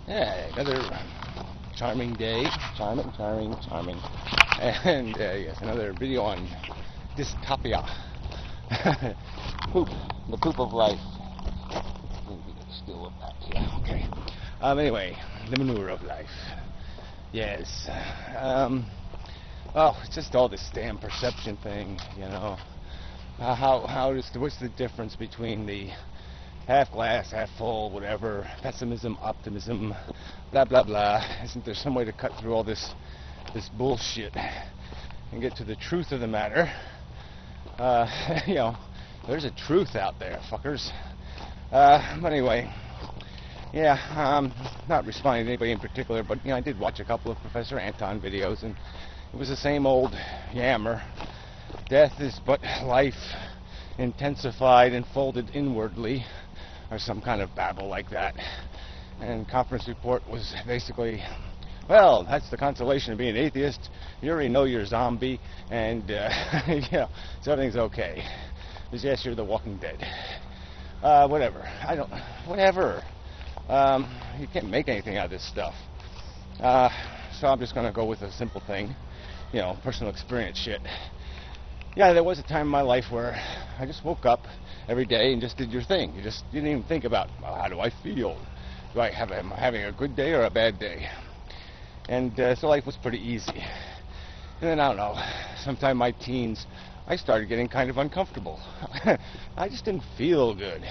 Yeah, another charming day. Charming. And yes, another video on dystopia. The poop of life. Still back here. Okay. Anyway, the manure of life. Yes. It's just all this damn perception thing, you know. What's the difference between the half glass, half full, whatever, pessimism, optimism, blah, blah, blah? Isn't there some way to cut through all this bullshit and get to the truth of the matter? You know, there's a truth out there, fuckers. But anyway, yeah, I'm not responding to anybody in particular, but, you know, I did watch a couple of Professor Anton videos, and it was the same old yammer. Death is but life intensified and folded inwardly, or some kind of babble like that. And conference report was basically, well, that's the consolation of being an atheist. You already know you're a zombie, and yeah, so everything's okay. Because yes, you're the Walking Dead. Whatever. Whatever. You can't make anything out of this stuff. So I'm just going to go with a simple thing, you know, personal experience shit. Yeah, there was a time in my life where I just woke up every day and just did your thing. You didn't even think about, well, how do I feel? Am I having a good day or a bad day? And so life was pretty easy. And then, I don't know, sometime in my teens, I started getting kind of uncomfortable. I just didn't feel good.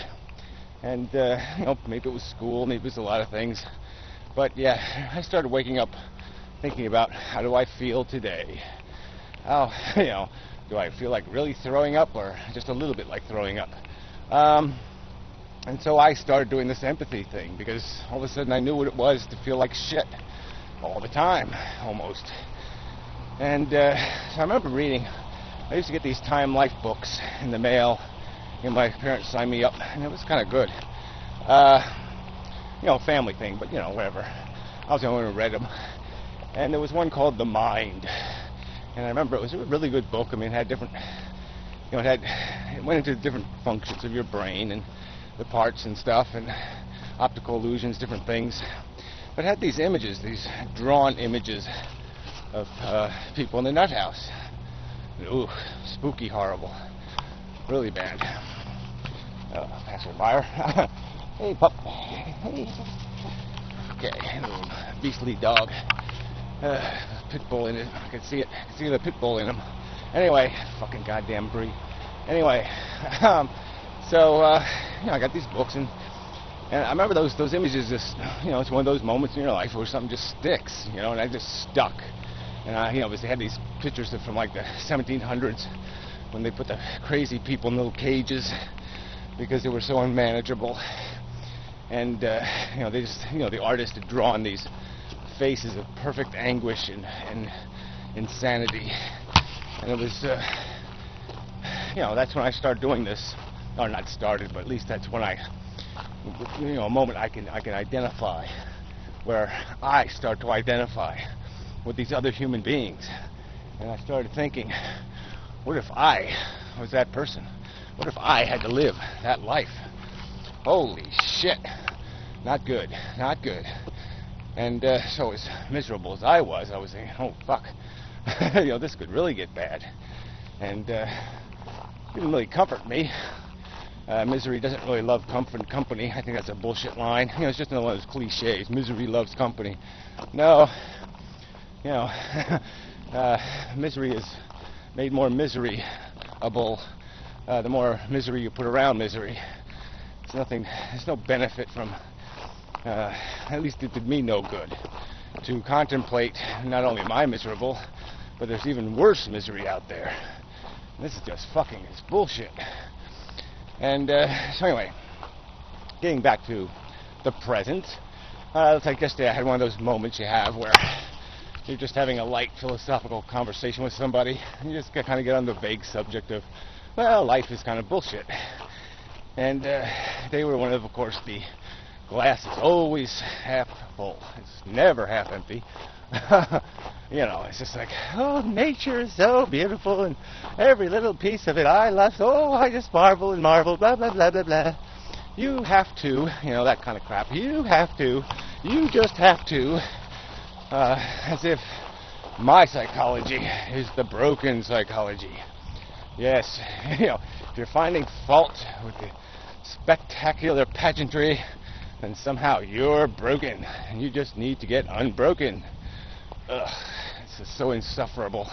And, you know, maybe it was school, maybe it was a lot of things. But, yeah, I started waking up thinking about, how do I feel today? How, you know, do I feel like really throwing up or just a little bit like throwing up? And so I started doing this empathy thing because all of a sudden I knew what it was to feel like shit all the time, almost. And so I remember reading, I used to get these Time Life books in the mail, and my parents signed me up, and it was kind of good. You know, family thing, but, you know, whatever. I was the only one who read them. And there was one called The Mind. And I remember it was a really good book. I mean, it had different, you know, it went into different functions of your brain and the parts and stuff, and optical illusions, different things. But it had these images, these drawn images of people in the nut house. Ooh, spooky, horrible, really bad. Passerby. Hey, pup. Hey. Okay, little beastly dog. Pit bull in it. I could see it. I could see the pit bull in him. Anyway, fucking goddamn breed. Anyway, so you know, I got these books, and I remember those images. Just, you know, it's one of those moments in your life where something just sticks, you know, and I just stuck. And you know, they had these pictures from like the 1700s when they put the crazy people in little cages because they were so unmanageable. And you know, they just, you know, the artist had drawn these faces of perfect anguish and insanity, and it was you know, that's when I started doing this, or not started, but at least that's when you know, a moment I can identify, where I start to identify with these other human beings. And I started thinking, what if I was that person? What if I had to live that life? Holy shit, not good. And so as miserable as I was thinking, oh, fuck, you know, this could really get bad. And it didn't really comfort me. Misery doesn't really love comfort and company. I think that's a bullshit line. You know, it's just another one of those cliches. Misery loves company. No, you know, misery is made more miserable the more misery you put around misery. There's no benefit from, at least it did me no good, to contemplate not only am I miserable, but there's even worse misery out there. This is just fucking, it's bullshit. And so anyway, getting back to the present, it's like yesterday I had one of those moments you have where you're just having a light philosophical conversation with somebody, and you just kind of get on the vague subject of, well, life is kind of bullshit. And they were one of course, the glass is always half full. It's never half empty. You know, it's just like, oh, nature is so beautiful, and every little piece of it I love. Oh, I just marvel and marvel, blah, blah, blah, blah, blah. You have to, you know, that kind of crap. You have to You just have to, as if my psychology is the broken psychology. Yes, if you're finding fault with the spectacular pageantry, then somehow you're broken, and you just need to get unbroken. Ugh, it's just so insufferable.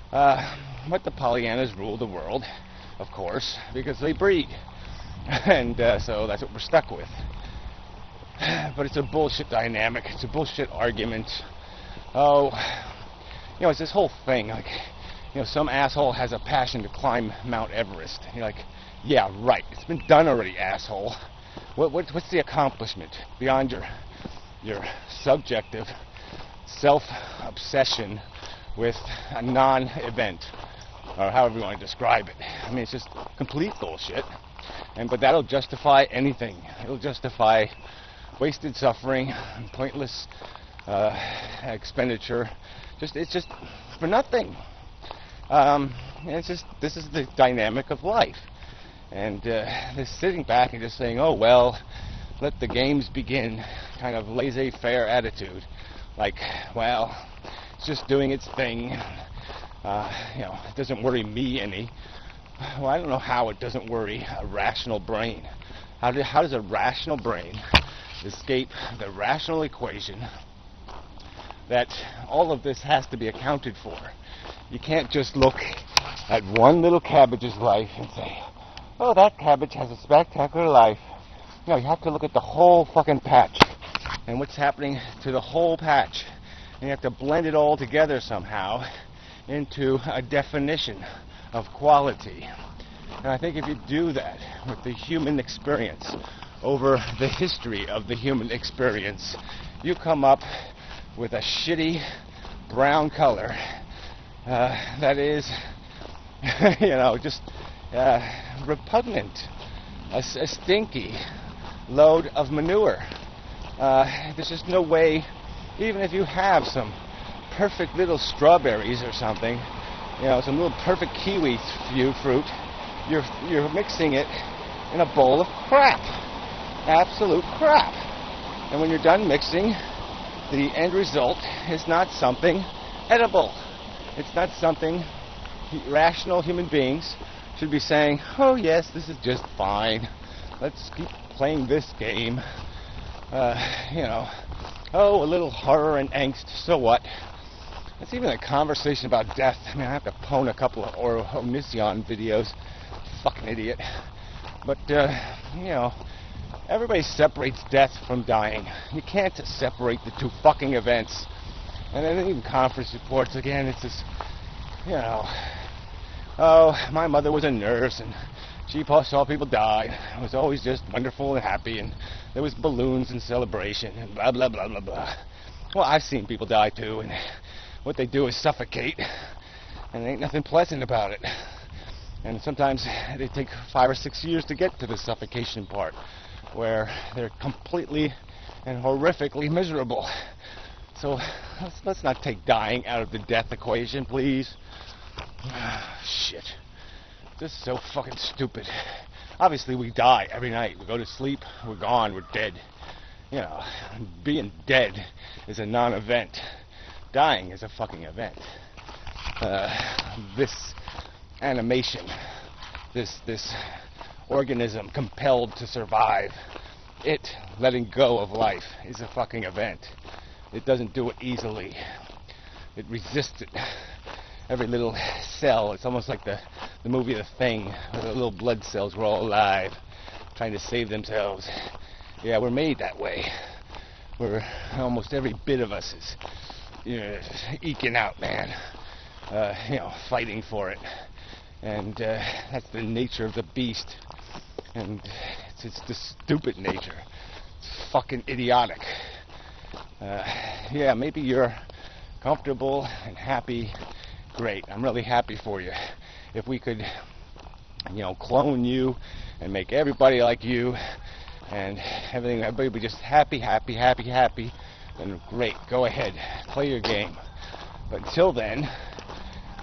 But the Pollyannas rule the world, of course, because they breed. And so that's what we're stuck with. But it's a bullshit dynamic. It's a bullshit argument. Oh, it's this whole thing. Like, some asshole has a passion to climb Mount Everest. And you're like, yeah, right. It's been done already, asshole. What's the accomplishment beyond your subjective self-obsession with a non-event, or however you want to describe it? I mean, it's just complete bullshit. But that'll justify anything. It'll justify wasted suffering, pointless expenditure. It's just for nothing. This is the dynamic of life. And this sitting back and just saying, oh, well, let the games begin, kind of laissez-faire attitude. Like, well, it's just doing its thing. It doesn't worry me any. Well, I don't know how it doesn't worry a rational brain. How does a rational brain escape the rational equation that all of this has to be accounted for? You can't just look at one little cabbage's life and say, oh, that cabbage has a spectacular life. You have to look at the whole fucking patch and what's happening to the whole patch. And you have to blend it all together somehow into a definition of quality. And I think if you do that with the human experience over the history of the human experience, you come up with a shitty brown color that is, just repugnant, a stinky load of manure. There's just no way, even if you have some perfect little strawberries or something, some little perfect kiwi fruit, you're mixing it in a bowl of crap, absolute crap. And when you're done mixing, the end result is not something edible. It's not something rational human beings should be saying, oh yes, this is just fine. Let's keep playing this game. Oh, a little horror and angst, so what? It's even a conversation about death. I mean, I have to pwn a couple of Onision videos. Fucking idiot. But, everybody separates death from dying. You can't separate the two fucking events. And then even conference reports, again, it's this, oh, my mother was a nurse, and she saw people die. It was always just wonderful and happy, and there was balloons and celebration, and blah, blah, blah, blah, blah. Well, I've seen people die, too, and what they do is suffocate, and there ain't nothing pleasant about it. And sometimes they take 5 or 6 years to get to the suffocation part, where they're completely and horrifically miserable. So let's not take dying out of the death equation, please. Shit. This is so fucking stupid. Obviously, we die every night. We go to sleep, we're gone, we're dead. Being dead is a non-event. Dying is a fucking event. This animation, this organism compelled to survive, it letting go of life is a fucking event. It doesn't do it easily. It resists it. Every little cell, it's almost like the movie The Thing, where the little blood cells were all alive, trying to save themselves. Yeah, we're made that way. We're almost every bit of us is eking out, man. Fighting for it. And that's the nature of the beast. And it's the stupid nature. It's fucking idiotic. Yeah, maybe you're comfortable and happy. Great. I'm really happy for you. If we could, clone you and make everybody like you and everybody be just happy, then great. Go ahead. Play your game. But until then,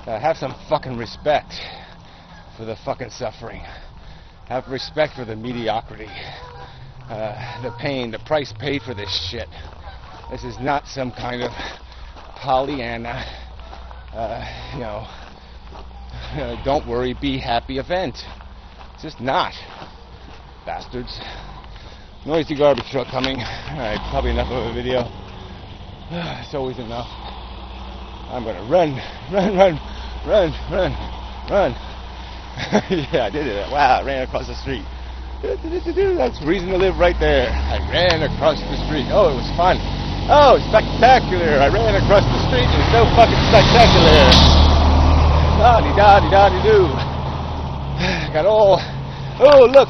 have some fucking respect for the fucking suffering. Have respect for the mediocrity. the pain, the price paid for this shit. This is not some kind of Pollyanna, don't worry, be happy event. It's just not. Bastards. Noisy garbage truck coming. Alright, probably enough of a video. It's always enough. I'm gonna run. Yeah, I did it. Wow, I ran across the street. That's reason to live right there. I ran across the street. Oh, it was fun. Oh, spectacular. I ran across the street. It was so fucking spectacular. Da-dee-da-dee-da-dee-doo. Got all... Oh, look.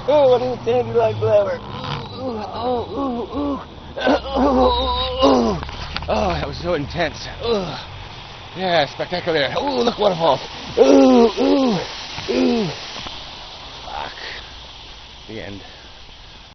Oh, a little dandelion flower. Oh, that was so intense. Yeah, spectacular. Oh, look, waterfall. Fuck. The end.